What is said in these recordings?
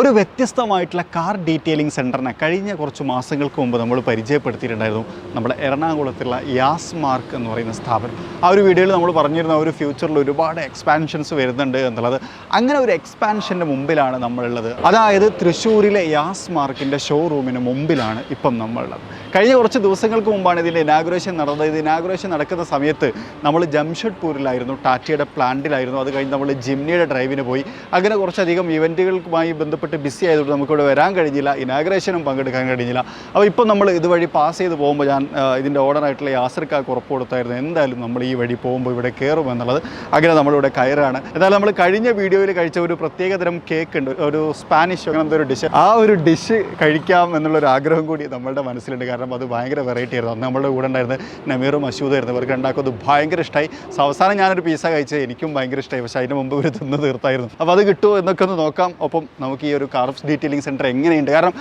ഒരു വ്യത്യസ്തമായിട്ടുള്ള car detailing സെൻറ്ററിനെ കഴിഞ്ഞ കുറച്ച് മാസങ്ങൾക്ക് മുമ്പ് നമ്മൾ പരിചയപ്പെടുത്തിയിട്ടുണ്ടായിരുന്നു. നമ്മുടെ എറണാകുളത്തുള്ള യാസ്മാർക്ക് എന്ന് പറയുന്ന സ്ഥാപനം. ആ ഒരു വീഡിയോയിൽ നമ്മൾ പറഞ്ഞിരുന്ന ഒരു ഫ്യൂച്ചറിൽ ഒരുപാട് എക്സ്പാൻഷൻസ് വരുന്നുണ്ട് എന്നുള്ളത്. അങ്ങനെ ഒരു എക്സ്പാൻഷൻ്റെ മുമ്പിലാണ് നമ്മളുള്ളത്. അതായത് തൃശ്ശൂരിലെ യാസ്മാർക്കിൻ്റെ ഷോറൂമിന് മുമ്പിലാണ് ഇപ്പം നമ്മളുള്ളത്. കഴിഞ്ഞ കുറച്ച് ദിവസങ്ങൾക്ക് മുമ്പാണ് ഇതിൻ്റെ ഇനാഗുറേഷൻ നടന്നത്. ഇത് ഇനാഗുറേഷൻ നടക്കുന്ന സമയത്ത് നമ്മൾ ജംഷഡ്പൂരിലായിരുന്നു, ടാറ്റയുടെ പ്ലാന്റിലായിരുന്നു. അത് കഴിഞ്ഞ് നമ്മൾ ജിംനിയുടെ ഡ്രൈവിന് പോയി. അങ്ങനെ കുറച്ചധികം ഇവൻറ്റുകൾക്കുമായി ബന്ധപ്പെട്ട് ബിസി ആയതുകൊണ്ട് നമുക്കിവിടെ വരാൻ കഴിഞ്ഞില്ല, ഇനാഗുറേഷനും പങ്കെടുക്കാൻ കഴിഞ്ഞില്ല. അപ്പോൾ ഇപ്പോൾ നമ്മൾ ഇതുവഴി പാസ് ചെയ്ത് പോകുമ്പോൾ ഞാൻ ഇതിൻ്റെ ഓർഡറായിട്ടുള്ള യാസർക്കാർക്ക് ഉറപ്പ് കൊടുത്തായിരുന്നു എന്തായാലും നമ്മൾ ഈ വഴി പോകുമ്പോൾ ഇവിടെ കയറുമെന്നുള്ളത്. അങ്ങനെ നമ്മളിവിടെ കയറാണ്. എന്നാലും നമ്മൾ കഴിഞ്ഞ വീഡിയോയിൽ കഴിച്ച ഒരു പ്രത്യേകതരം കേക്ക് ഉണ്ട്, ഒരു സ്പാനിഷ് അങ്ങനത്തെ ഒരു ഡിഷ്. ആ ഒരു ഡിഷ് കഴിക്കാം എന്നുള്ളൊരു ആഗ്രഹം കൂടി നമ്മളുടെ മനസ്സിലുണ്ട്. കാരണം അത് ഭയങ്കര വെറൈറ്റി ആയിരുന്നു. അന്ന് നമ്മളുടെ കൂടെ ഉണ്ടായിരുന്നത് നമീറും മഷൂദായിരുന്നു. ഇവർക്ക് ഉണ്ടാക്കുന്നത് ഭയങ്കര ഇഷ്ടമായി. അവസാനം ഞാനൊരു പീസ കഴിച്ചത് എനിക്കും ഭയങ്കര ഇഷ്ടമായി. പക്ഷേ അതിന് മുമ്പ് ഇവർ തിന്ന് തീർത്തായിരുന്നു. അപ്പോൾ അത് കിട്ടുമോ എന്നൊക്കെ ഒന്ന് നോക്കാം. ഒപ്പം നമുക്ക് ഈ ഒരു കാർസ് ഡീറ്റെയിലിംഗ് സെൻറ്റർ എങ്ങനെയുണ്ട്, കാരണം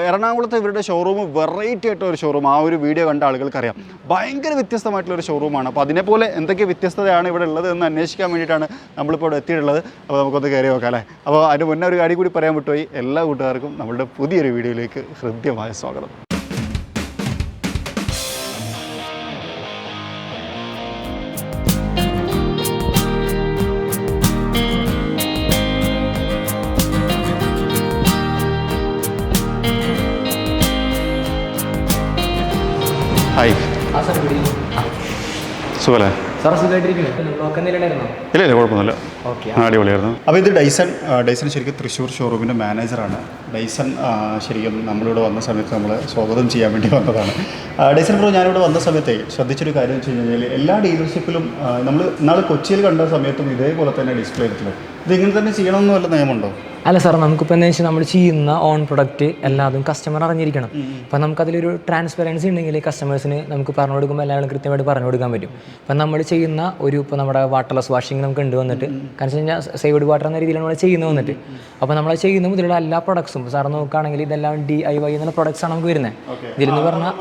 എറണാകുളത്ത് ഇവരുടെ ഷോറൂം വെറൈറ്റി ആയിട്ടൊരു ഷോറൂം. ആ ഒരു വീഡിയോ കണ്ട ആളുകൾക്കറിയാം ഭയങ്കര വ്യത്യസ്തമായിട്ടുള്ളൊരു ഷോറൂമാണ്. അപ്പോൾ അതിനെപ്പോലെ എന്തൊക്കെ വ്യത്യസ്തതയാണ് ഇവിടെ ഉള്ളത് എന്ന് അന്വേഷിക്കാൻ വേണ്ടിയിട്ടാണ് നമ്മളിപ്പോൾ ഇവിടെ എത്തിയിട്ടുള്ളത്. അപ്പോൾ നമുക്കൊന്ന് കയറി നോക്കാം അല്ലേ. അപ്പോൾ അതിന് മുന്നേ ഒരു കാര്യം കൂടി പറയാൻ വിട്ടുപോയി. എല്ലാ കൂട്ടുകാർക്കും നമ്മളുടെ പുതിയൊരു വീഡിയോയിലേക്ക് ഹൃദ്യമായ സ്വാഗതം. ഹായ് സുഖല്ലേ? ഇല്ല കുഴപ്പമൊന്നുമില്ല, അടിപൊളിയായിരുന്നു. അപ്പോൾ ഇത് ഡൈസൺ ശരിക്കും തൃശ്ശൂർ ഷോറൂമിൻ്റെ മാനേജറാണ്. ഡൈസൺ ശരിക്കും നമ്മളിവിടെ വന്ന സമയത്ത് നമ്മൾ സ്വാഗതം ചെയ്യാൻ വേണ്ടി വന്നതാണ്. ഡൈസൺ ബ്രോ, ഞാനിവിടെ വന്ന സമയത്ത് ശ്രദ്ധിച്ചൊരു കാര്യം വെച്ച് കഴിഞ്ഞാൽ എല്ലാ ഡീലർഷിപ്പിലും നമ്മൾ ഇന്നാൾ കൊച്ചിയിൽ കണ്ട സമയത്തും ഇതേപോലെ തന്നെ ഡിസ്പ്ലേ എടുത്തില്ല. ഇതിങ്ങനെ തന്നെ ചെയ്യണമെന്ന് വല്ല നിയമമുണ്ടോ? അല്ല സാർ, നമുക്കിപ്പോൾ എന്താ വെച്ചാൽ നമ്മൾ ചെയ്യുന്ന ഓൺ പ്രൊഡക്റ്റ് എല്ലാതും കസ്റ്റമർ അറിഞ്ഞിരിക്കണം. അപ്പം നമുക്കതിലൊരു ട്രാൻസ്പെറൻസി ഉണ്ടെങ്കിൽ കസ്റ്റമേഴ്സിന് നമുക്ക് പറഞ്ഞു കൊടുക്കുമ്പോൾ എല്ലാവരും കൃത്യമായിട്ട് പറഞ്ഞു കൊടുക്കാൻ പറ്റും. അപ്പം നമ്മൾ ചെയ്യുന്ന ഇപ്പോൾ നമ്മുടെ വാട്ടർലെസ് വാഷിംഗ് നമുക്ക് ഉണ്ട് വന്നിട്ട്, കാരണം വെച്ച് കഴിഞ്ഞാൽ സേവ്ഡ് വാട്ടർ എന്ന രീതിയിലാണ് നമ്മൾ ചെയ്യുന്നത് വന്നിട്ട്. അപ്പോൾ നമ്മൾ ചെയ്യുന്ന മുതലുള്ള എല്ലാ പ്രൊഡക്ട്സും സാർ നോക്കുകയാണെങ്കിൽ ഇതെല്ലാം DIY എന്നുള്ള പ്രൊഡക്ട്സാണ് നമുക്ക് വരുന്നത്. ഇതിലെന്ന് പറഞ്ഞാൽ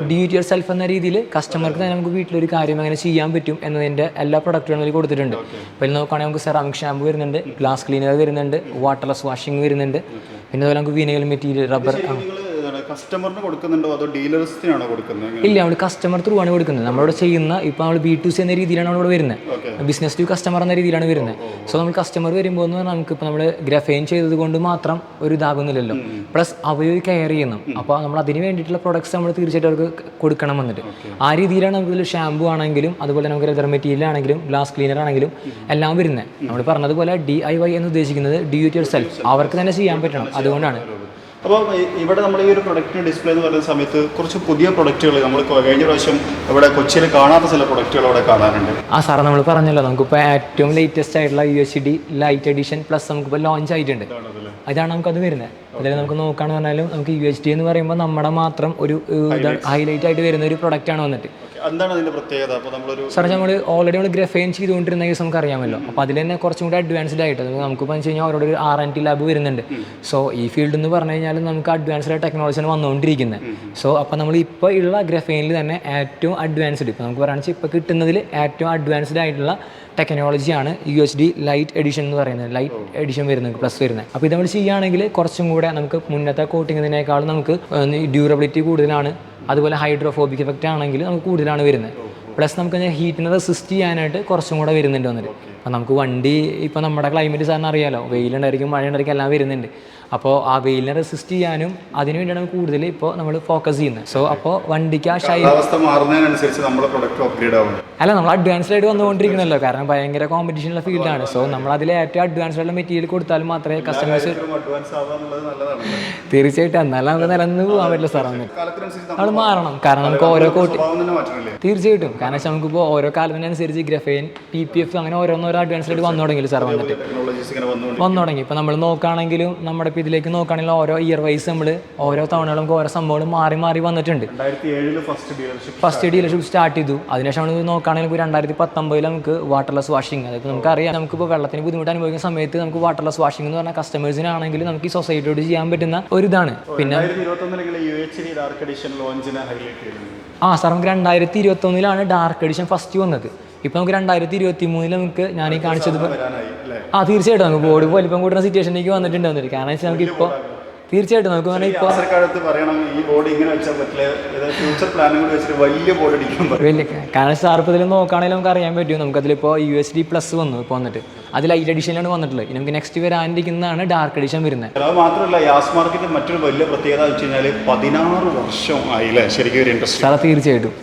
ഡു ഇറ്റ് യുവർ സെൽഫ് എന്ന രീതിയിൽ കസ്റ്റമർക്ക് തന്നെ നമുക്ക് വീട്ടിലൊരു കാര്യം അങ്ങനെ ചെയ്യാൻ പറ്റും എന്നതിൻ്റെ എല്ലാ പ്രൊഡക്റ്റുകളും അതിൽ കൊടുത്തിട്ടുണ്ട്. അപ്പോൾ ഇതിൽ നോക്കുകയാണെങ്കിൽ നമുക്ക് സെറാമിക് ഷാമ്പു വരുന്നുണ്ട്, ഗ്ലാസ് ക്ലീനർ വരുന്നുണ്ട്, വാട്ടർലെസ് വാഷിംഗ് വരുന്നുണ്ട്, പിന്നെ അതുപോലെ നമുക്ക് വിനൈൽ മെറ്റീരിയൽ, റബ്ബർ. കസ്റ്റമറിന് കൊടുക്കുന്നുണ്ടോ അതോ ഡീലേഴ്സിനാണോ കൊടുക്കുന്നത്? ഇല്ല, നമ്മൾ കസ്റ്റമർ ത്രൂ ആണ് കൊടുക്കുന്നത്. നമ്മളിവിടെ ചെയ്യുന്ന ഇപ്പോൾ നമ്മൾ B2C എന്ന രീതിയിലാണ് നമ്മളിവിടെ വരുന്നത്. ബിസിനസ് ടു കസ്റ്റമർ എന്ന രീതിയിലാണ് വരുന്നത്. സോ നമ്മൾ കസ്റ്റമർ വരുമ്പോൾ എന്ന് പറഞ്ഞാൽ നമുക്കിപ്പോൾ നമ്മൾ ഗ്രഫൈൻ ചെയ്തത് കൊണ്ട് മാത്രം ഒരു ഇതാകുന്നില്ലല്ലോ, പ്ലസ് അവർ കെയർ ചെയ്യുന്നു. അപ്പോൾ നമ്മൾ അതിന് വേണ്ടിയിട്ടുള്ള പ്രൊഡക്ട്സ് നമ്മൾ തീർച്ചയായിട്ടും അവർക്ക് കൊടുക്കണം വന്നിട്ട്. ആ രീതിയിലാണ് നമുക്ക് ഷാമ്പു ആണെങ്കിലും അതുപോലെ നമുക്ക് ലെതർ മെറ്റീരിയൽ ആണെങ്കിലും ഗ്ലാസ് ക്ലീനർ ആണെങ്കിലും എല്ലാം വരുന്നത്. നമ്മൾ പറഞ്ഞതുപോലെ DIY എന്ന് ഉദ്ദേശിക്കുന്നത് ഡു ഇറ്റ് യുവർ സെൽഫ്, അവർക്ക് തന്നെ ചെയ്യാൻ പറ്റണം. അതുകൊണ്ടാണ്. അപ്പോൾ ഇവിടെ നമ്മൾ ഈ ഒരു പ്രൊഡക്റ്റിന് ഡിസ്പ്ലേ എന്ന് പറയുന്ന സമയത്ത് കുറച്ച് പുതിയ പ്രൊഡക്റ്റുകൾ നമ്മൾ കഴിഞ്ഞ പ്രാവശ്യം ഇവിടെ കൊച്ചിയിൽ കാണാത്ത ചില പ്രൊഡക്റ്റുകൾ അവിടെ കാണാറുണ്ട്. സാറേ, നമ്മൾ പറഞ്ഞല്ലോ നമുക്കിപ്പോൾ ഏറ്റവും ലേറ്റസ്റ്റ് ആയിട്ടുള്ള UHD ലൈറ്റ് എഡിഷൻ പ്ലസ് നമുക്കിപ്പോൾ ലോഞ്ച് ആയിട്ടുണ്ട്. അതാണ് നമുക്കത് വരുന്നത്. അതിൽ നമുക്ക് നോക്കുകയാണെന്ന് പറഞ്ഞാലും നമുക്ക് UHD എന്ന് പറയുമ്പോൾ നമ്മുടെ മാത്രം ഒരു ഹൈലൈറ്റ് ആയിട്ട് വരുന്ന ഒരു പ്രൊഡക്റ്റാണ് വന്നിട്ട്. എന്താണ് അതിൻ്റെ പ്രത്യേകത? അപ്പോൾ നമ്മളൊരു സാർ, നമ്മൾ ഓൾറെഡി നമ്മൾ ഗ്രഫൈൻ ചെയ്തുകൊണ്ടിരുന്ന കേസ് നമുക്ക് അറിയാമല്ലോ. അപ്പോൾ അതിൽ തന്നെ കുറച്ചും കൂടി അഡ്വാൻസ്ഡ് ആയിട്ട് നമുക്കിപ്പോൾ വെച്ച് കഴിഞ്ഞാൽ അവരോട് ഒരു R&D ലാബ് വരുന്നുണ്ട്. സോ ഈ ഫീൽഡ് എന്ന് പറഞ്ഞു കഴിഞ്ഞാൽ നമുക്ക് അഡ്വാൻസ്ഡ് ആയിട്ട് ടെക്നോളജിയാണ് വന്നുകൊണ്ടിരിക്കുന്നത്. സോ അപ്പോൾ നമ്മൾ ഇപ്പോൾ ഉള്ള ഗ്രഫൈനിൽ തന്നെ ഏറ്റവും അഡ്വാൻസ്ഡ്, ഇപ്പോൾ നമുക്ക് പറയുകയാണെന്ന് ഇപ്പോൾ കിട്ടുന്നതിൽ ഏറ്റവും അഡ്വാൻസ്ഡ് ആയിട്ടുള്ള ടെക്നോളജിയാണ് UHD ലൈറ്റ് എഡിഷൻ എന്ന് പറയുന്നത്. ലൈറ്റ് എഡിഷൻ വരുന്നത് പ്ലസ് വരുന്നത്. അപ്പോൾ ഇത് നമ്മൾ ചെയ്യുകയാണെങ്കിൽ കുറച്ചും കൂടെ നമുക്ക് മുന്നത്തെ കോട്ടിങ്ങിനേക്കാളും നമുക്ക് ഡ്യൂറബിലിറ്റി കൂടുതലാണ്. അതുപോലെ ഹൈഡ്രോഫോബിക് എഫക്റ്റ് ആണെങ്കിൽ നമുക്ക് കൂടുതലാണ് വരുന്നത്. പ്ലസ് നമുക്ക് ഹീറ്റിനെ റെസിസ്റ്റ് ചെയ്യാനായിട്ട് കുറച്ചും കൂടെ വരുന്നുണ്ട് വന്നിട്ട്. അപ്പോൾ നമുക്ക് വണ്ടി ഇപ്പോൾ നമ്മുടെ ക്ലൈമറ്റ് സാറിന് അറിയാമല്ലോ, വെയിലുണ്ടായിരിക്കും മഴയുണ്ടായിരിക്കും എല്ലാം വരുന്നുണ്ട്. അപ്പോൾ ആ വെയിലിനെ റെസിസ്റ്റ് ചെയ്യാനും അതിന് വേണ്ടിയാണ് കൂടുതൽ ഇപ്പോൾ നമ്മൾ ഫോക്കസ് ചെയ്യുന്നത്. സോ അപ്പോൾ വണ്ടിക്ക് ആ അല്ല, നമ്മൾ അഡ്വാൻസ്ഡ് ആയിട്ട് വന്നുകൊണ്ടിരിക്കണമല്ലോ, കാരണം ഭയങ്കര കോമ്പറ്റീഷനുള്ള ഫീൽഡാണ്. സോ നമ്മൾ അതിൽ ഏറ്റവും അഡ്വാൻസ്ഡ് ആയിട്ടുള്ള മെറ്റീരിയൽ കൊടുത്താൽ മാത്രമേ കസ്റ്റമേഴ്സ് തീർച്ചയായിട്ടും എന്നാലും നമുക്ക് നിലനിന്ന് പോകാൻ പറ്റില്ല സാർ. നമ്മൾ മാറണം, കാരണം നമുക്ക് ഓരോ കോട്ടി തീർച്ചയായിട്ടും, കാരണം വെച്ചാൽ നമുക്കിപ്പോൾ ഓരോ കാലത്തിനനുസരിച്ച് ഗ്രഫൈൻ PPF അങ്ങനെ ഓരോന്നോരോ അഡ്വാൻസ്ഡ് ആയിട്ട് വന്നു തുടങ്ങി സാർ വന്നിട്ട് വന്നു തുടങ്ങി. ഇപ്പോൾ നമ്മൾ നോക്കുകയാണെങ്കിലും നമ്മുടെ ഇപ്പോൾ ഇതിലേക്ക് നോക്കുകയാണെങ്കിൽ ഓരോ ഇയർ വൈസ് നമ്മൾ ഓരോ തവണകളും നമുക്ക് ഓരോ സംഭവങ്ങൾ മാറി മാറി വന്നിട്ടുണ്ട്. ഫസ്റ്റ് ഡീലർഷിപ്പ് സ്റ്റാർട്ട് ചെയ്തു. അതിനുശേഷം നമ്മൾ നോക്കുകയാണെങ്കിൽ 2019 നമുക്ക് വാട്ടർലെസ് വാഷിംഗ്, അതായത് നമുക്കറിയാം നമുക്കിപ്പോൾ വെള്ളത്തിന് ബുദ്ധിമുട്ട് അനുഭവിക്കുന്ന സമയത്ത് നമുക്ക് വാട്ടർലെസ് വാഷിംഗ് എന്ന് പറഞ്ഞാൽ കസ്റ്റമേഴ്സിനാണെങ്കിൽ നമുക്ക് ഈ സൊസൈറ്റിയോട് ചെയ്യാൻ പറ്റുന്ന ഒരു ഇതാണ്. പിന്നെ സാർ, നമുക്ക് 2021 ഡാർക്ക് എഡിഷൻ ഫസ്റ്റ് വന്നത്. ഇപ്പം നമുക്ക് 2023 നമുക്ക് ഞാൻ ഈ കാണിച്ചത് വരാനായി അല്ലേ? തീർച്ചയായിട്ടും നമുക്ക് ബോഡി വലിപ്പം കൂടുന്ന സിറ്റുവേഷനിലേക്ക് വന്നിട്ടുണ്ട്. കാരണം വെച്ചാൽ നമുക്ക് ഇപ്പോൾ തീർച്ചയായിട്ടും നമുക്ക് പറഞ്ഞാൽ ഇപ്പോൾ കാലത്ത് പറയണം ഈ ബോഡി ഇങ്ങനെ വെച്ചാൽ പറ്റില്ല, ഫ്യൂച്ചർ പ്ലാനും കൂടി വെച്ചിട്ട് വലിയ ബോഡി അടിക്കാൻ വലിയ. കാരണം സാർപ്പതിൽ നോക്കുകയാണെങ്കിൽ നമുക്ക് അറിയാൻ പറ്റും. നമുക്കതിലിപ്പോൾ USD പ്ലസ് വന്നു ഇപ്പോൾ വന്നിട്ട്, അത് ലൈറ്റ് എഡിഷനിലാണ് വന്നിട്ടുള്ളത്. നമുക്ക് നെക്സ്റ്റ് വരാനിരിക്കുന്നതാണ് ഡാർക്ക് എഡിഷൻ വരുന്നത്. അത് മാത്രമല്ല യാസ്മാർക്കിന്റെ മറ്റൊരു വലിയ പ്രത്യേകത എന്ന് വെച്ച് കഴിഞ്ഞാൽ 16 വർഷം ആയില്ലേ ശരിക്കും ഒരു ഇൻഡസ്ട്രി. സാർ തീർച്ചയായിട്ടും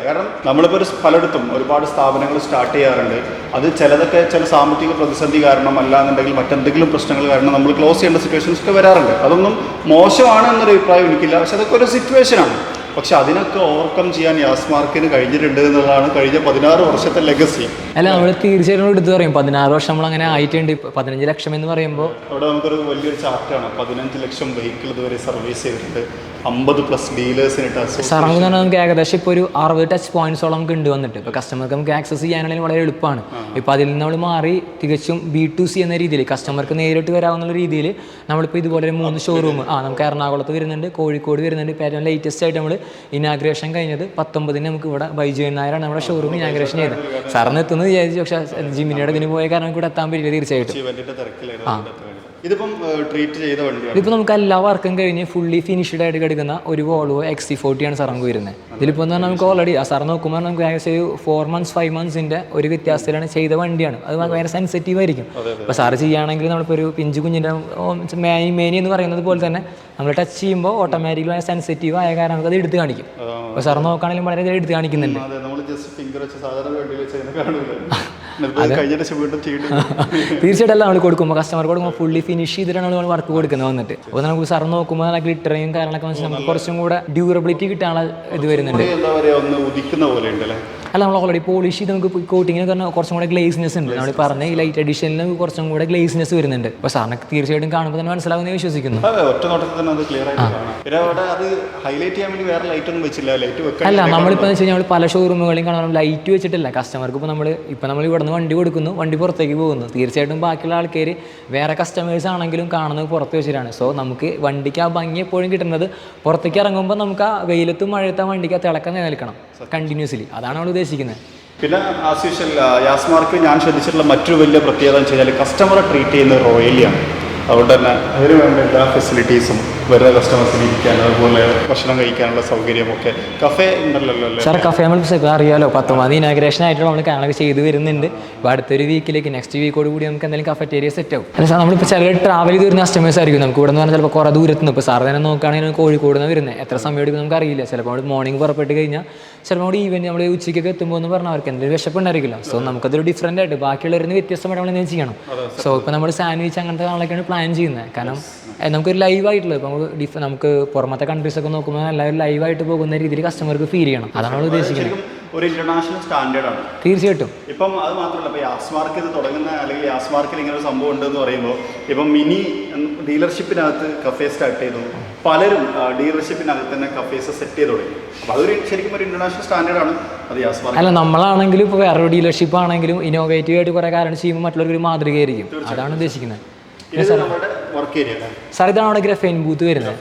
കാരണം നമ്മളിപ്പോൾ പലയിടത്തും ഒരുപാട് സ്ഥാപനങ്ങൾ സ്റ്റാർട്ട് ചെയ്യാറുണ്ട്. അത് ചിലതൊക്കെ ചില സാമ്പത്തിക പ്രതിസന്ധി കാരണം അല്ലാന്നുണ്ടെങ്കിൽ മറ്റെന്തെങ്കിലും പ്രശ്നങ്ങൾ കാരണം നമ്മൾ ക്ലോസ് ചെയ്യേണ്ട സിറ്റുവേഷൻസ് ഒക്കെ വരാറുണ്ട്. അതൊന്നും മോശമാണ് എന്നൊരു അഭിപ്രായം എനിക്കില്ല, പക്ഷെ അതൊക്കെ ഒരു സിറ്റുവേഷനാണ്. പക്ഷെ അതിനൊക്കെ ഓവർകം ചെയ്യാൻ യാസ്മാർക്കിന് കഴിഞ്ഞിട്ടുണ്ട് എന്നുള്ളതാണ് കഴിഞ്ഞ 16 വർഷത്തെ ലെഗസി. അല്ല, നമ്മൾ തീർച്ചയായിട്ടും എടുത്ത് പറയും 16 വർഷം നമ്മൾ അങ്ങനെ ആയിട്ടുണ്ട്. 15 ലക്ഷം എന്ന് പറയുമ്പോൾ അവിടെ നമുക്കൊരു വലിയൊരു ചാർട്ടാണ്. 15 ലക്ഷം വെഹിക്കിൾ ഇതുവരെ സർവീസ് ചെയ്തിട്ടുണ്ട്, 50+ ഡീലേഴ്സിനിട്ട്. സാറെന്ന് പറഞ്ഞാൽ നമുക്ക് ഏകദേശം ഇപ്പോൾ ഒരു 60 ടച്ച് പോയിന്റ്സോളം നമുക്ക് ഉണ്ട് വന്നിട്ട്. ഇപ്പോൾ കസ്റ്റമർക്ക് നമുക്ക് ആക്സസ് ചെയ്യാനാണെങ്കിൽ വളരെ എളുപ്പമാണ്. ഇപ്പോൾ അതിൽ നിന്ന് നമ്മൾ മാറി തികച്ചും B2C എന്ന രീതിയിൽ കസ്റ്റമർക്ക് നേരിട്ട് വരാവുന്ന രീതിയിൽ നമ്മളിപ്പോൾ ഇതുപോലെ 3 ഷോറൂം നമുക്ക് എറണാകുളത്ത് വരുന്നുണ്ട്, കോഴിക്കോട് വരുന്നുണ്ട്. ഇപ്പോൾ ഏറ്റവും ലേറ്റസ്റ്റ് ആയിട്ട് നമ്മൾ ഇനാഗ്രേഷൻ കഴിഞ്ഞത് 19 നമുക്ക് ഇവിടെ ബൈജു നായരാണ് നമ്മുടെ ഷോറൂം ഇനാഗ്രേഷൻ ചെയ്തത്. സാറിന് എത്തുന്നത് വിചാരിച്ചു, പക്ഷേ ജിമ്മിനിയുടെ ഇതിന് പോയ കാരണം കൂടെ എത്താൻ പറ്റില്ല. തീർച്ചയായിട്ടും ഇതിപ്പോൾ നമുക്ക് എല്ലാ വർക്കും കഴിഞ്ഞ് ഫുള്ളി ഫിനിഷ്ഡ് ആയിട്ട് കിടക്കുന്ന ഒരു വോൾവോ XC40 ആണ് സാർ നമുക്ക് വരുന്നത്. ഇതിലിപ്പോൾ എന്ന് പറഞ്ഞാൽ നമുക്ക് ഓൾറെഡി സാർ നോക്കുമ്പോൾ നമുക്ക് ഏകദേശം ഒരു 4 months 5 months ഒരു വ്യത്യാസത്തിലാണ് ചെയ്ത വണ്ടിയാണ്. അത് ഭയങ്കര സെൻസിറ്റീവ് ആയിരിക്കും. അപ്പോൾ സാറ് ചെയ്യുകയാണെങ്കിൽ നമ്മളിപ്പോൾ ഒരു പിഞ്ചു കുഞ്ഞിൻ്റെ മേനി എന്ന് പറയുന്നത് പോലെ തന്നെ നമ്മൾ ടച്ച് ചെയ്യുമ്പോൾ ഓട്ടോമാറ്റിക്കലി ഭയങ്കര സെൻസിറ്റീവ് ആയ കാരണം നമുക്ക് അത് എടുത്ത് കാണിക്കും. അപ്പോൾ സാർ നോക്കുകയാണെങ്കിലും വളരെ എടുത്ത് കാണിക്കുന്നുണ്ട്. തീർച്ചയായിട്ടും നമ്മൾ കൊടുക്കുമ്പോൾ കസ്റ്റമർ കൊടുക്കുമ്പോൾ ഫുള്ളി ഫിനിഷ് ചെയ്തിട്ടാണ് നമ്മൾ വർക്ക് കൊടുക്കുന്നത് വന്നിട്ട്. അപ്പോൾ നമുക്ക് സാർ നോക്കുമ്പോൾ നല്ല ഗ്ലിറ്ററിങ് കാര്യങ്ങളൊക്കെ വെച്ചാൽ നമുക്ക് കുറച്ചും കൂടെ ഡ്യൂറബിലിറ്റി കിട്ടാനുള്ള ഇത് വരുന്നുണ്ട്. അല്ല, നമ്മൾ ഓൾറെഡി പോളിഷ് ചെയ്ത് നമുക്ക് കോട്ടിങ്ങിന് കാരണം കുറച്ചും കൂടെ ഗ്ലേസ്നെസ് ഉണ്ട്. നമ്മൾ പറഞ്ഞ ഈ ലൈറ്റ് എഡിഷനിൽ നമുക്ക് കുറച്ചും കൂടെ ഗ്ലേസ്നെസ് വരുന്നുണ്ട്. അപ്പോൾ സാറിന് തീർച്ചയായിട്ടും കാണുമ്പോൾ തന്നെ മനസ്സിലാവുന്ന വിശ്വസിക്കുന്നു. അല്ല, നമ്മളിപ്പോൾ വെച്ച് കഴിഞ്ഞാൽ പല ഷോറൂമുകളിലും കാണാൻ ലൈറ്റ് വെച്ചിട്ടില്ല. കസ്റ്റമർക്ക് ഇപ്പോൾ നമ്മൾ ഇവിടെ നിന്ന് വണ്ടി കൊടുക്കുന്നു, വണ്ടി പുറത്തേക്ക് പോകുന്നു. തീർച്ചയായിട്ടും ബാക്കിയുള്ള ആൾക്കാർ വേറെ കസ്റ്റമേഴ്സ് ആണെങ്കിലും കാണുന്നത് പുറത്ത് വെച്ചിട്ടാണ്. സോ നമുക്ക് വണ്ടിക്ക് ആ ഭംഗി എപ്പോഴും കിട്ടുന്നത് പുറത്തേക്ക് ഇറങ്ങുമ്പോൾ നമുക്ക് ആ വെയിലത്തും മഴയത്തും വണ്ടിക്ക് തിളക്കം നിലനിൽക്കണം കണ്ടിന്യൂസ്ലി. അതാണ് നമ്മൾ ഉദ്ദേശിക്കുന്നത്. പിന്നെ ആസ് യൂഷ്വൽ യാസ്മാർക്ക് ഞാൻ ശ്രദ്ധിച്ചിട്ടുള്ള മറ്റൊരു വലിയ പ്രത്യേകത എന്ന് വെച്ച് കഴിഞ്ഞാൽ കസ്റ്റമറെ ട്രീറ്റ് ചെയ്യുന്നത് റോയലിയാണ്. അതുകൊണ്ട് തന്നെ അതിന് വേണ്ട എല്ലാ ഫെസിലിറ്റീസും വരുന്ന കസ്റ്റമേഴ്സിന് ഇരിക്കാൻ, അതുപോലെ ഭക്ഷണം കഴിക്കാനുള്ള സൗകര്യമൊക്കെ കഫേ ഉണ്ടല്ലോ അല്ലേ സാർ? കഫേ നമ്മൾ അറിയാലോ 19 ഇനാഗ്രേഷൻ ആയിട്ട് നമ്മൾ കാണൊക്കെ ചെയ്ത് വരുന്നുണ്ട്. ഇപ്പോൾ അടുത്തൊരു വീക്കിലേക്ക് നെക്സ്റ്റ് വീക്കോട് കൂടി നമുക്ക് എന്തെങ്കിലും കഫറ്റേരിയ സെറ്റ് ആവും. അല്ല സാർ, നമ്മളിപ്പോൾ ചില ട്രാവൽ ചെയ്ത് വരുന്ന കസ്റ്റമേഴ്സ് ആയിരിക്കും. നമുക്ക് ഇവിടെ നിന്ന് പറഞ്ഞാൽ ചിലപ്പോൾ കുറേ ദൂരത്തുനിന്ന് ഇപ്പോൾ സാർ തന്നെ നോക്കുകയാണെങ്കിൽ കോഴിക്കോട് നിന്ന് വരുന്നത് എത്ര സമയം എടുക്കും നമുക്ക് അറിയില്ല. ചിലപ്പോൾ മോർണിംഗ് പുറപ്പെട്ട് കഴിഞ്ഞാൽ ചിലപ്പോൾ അവിടെ ഈവൻ നമ്മൾ ഉച്ചയ്ക്കൊക്കെ എത്തുമ്പോൾ എന്ന് പറഞ്ഞാൽ അവർക്ക് എന്തെങ്കിലും വിശപ്പുണ്ടായിരിക്കില്ല. സോ നമുക്കതൊരു ഡിഫറൻ്റ് ആയിട്ട് ബാക്കിയുള്ളവരിന്ന് വ്യത്യസ്തമായിട്ട് നമ്മൾ എന്തെങ്കിലും ചെയ്യണം. സോ ഇപ്പോൾ നമ്മൾ സാൻഡ്വിച്ച് അങ്ങനത്തെ കാര്യങ്ങളൊക്കെയാണ് പ്ലാൻ ചെയ്യുന്നത്. കാരണം നമുക്കൊരു ലൈവായിട്ടുള്ളത് ഇപ്പോൾ നമുക്ക് പുറമത്തെ കൺട്രീസൊക്കെ നോക്കുമ്പോൾ എല്ലാവരും ലൈവായിട്ട് പോകുന്ന രീതിയിൽ കസ്റ്റമർക്ക് ഫീൽ ചെയ്യണം. അതാണ് നമ്മൾ ഉദ്ദേശിക്കുന്നത്. ഒരു ഇന്റർനാഷണൽ സ്റ്റാൻഡേർഡ് ആണ് തീർച്ചയായിട്ടും. ഇപ്പം അത് മാത്രമല്ല, ഇപ്പോൾ യാസ്മാർക്ക് ഇത് തുടങ്ങുന്ന അല്ലെങ്കിൽ യാസ്മാർക്കിൽ ഇങ്ങനെ ഒരു സംഭവം ഉണ്ടെന്ന് പറയുമ്പോൾ ഇപ്പം മിനി ഡീലർഷിപ്പിനകത്ത് കഫേ സ്റ്റാർട്ട് ചെയ്തു. പലരും ഡീലർഷിപ്പിനകത്ത് തന്നെ കഫേസ് സെറ്റ് ചെയ്ത് തുടങ്ങി. അപ്പോൾ അതൊരു ശരിക്കും ഒരു ഇന്റർനാഷണൽ സ്റ്റാൻഡേർഡാണ് അത് യാസ്മാർക്ക്. അല്ല, നമ്മളാണെങ്കിലും ഇപ്പോൾ വേറൊരു ഡീലർഷിപ്പ് ആണെങ്കിലും ഇന്നോവേറ്റീവ് ആയിട്ട് കുറേ കാര്യങ്ങൾ ചെയ്യുമ്പോൾ മറ്റുള്ളവർക്ക് ഒരു മാതൃകയായിരിക്കും. അതാണ് ഉദ്ദേശിക്കുന്നത്. സാർ, ഇതാണ് അവിടെ ഗ്രഫൈൻ ബൂത്ത് വരുന്നത്.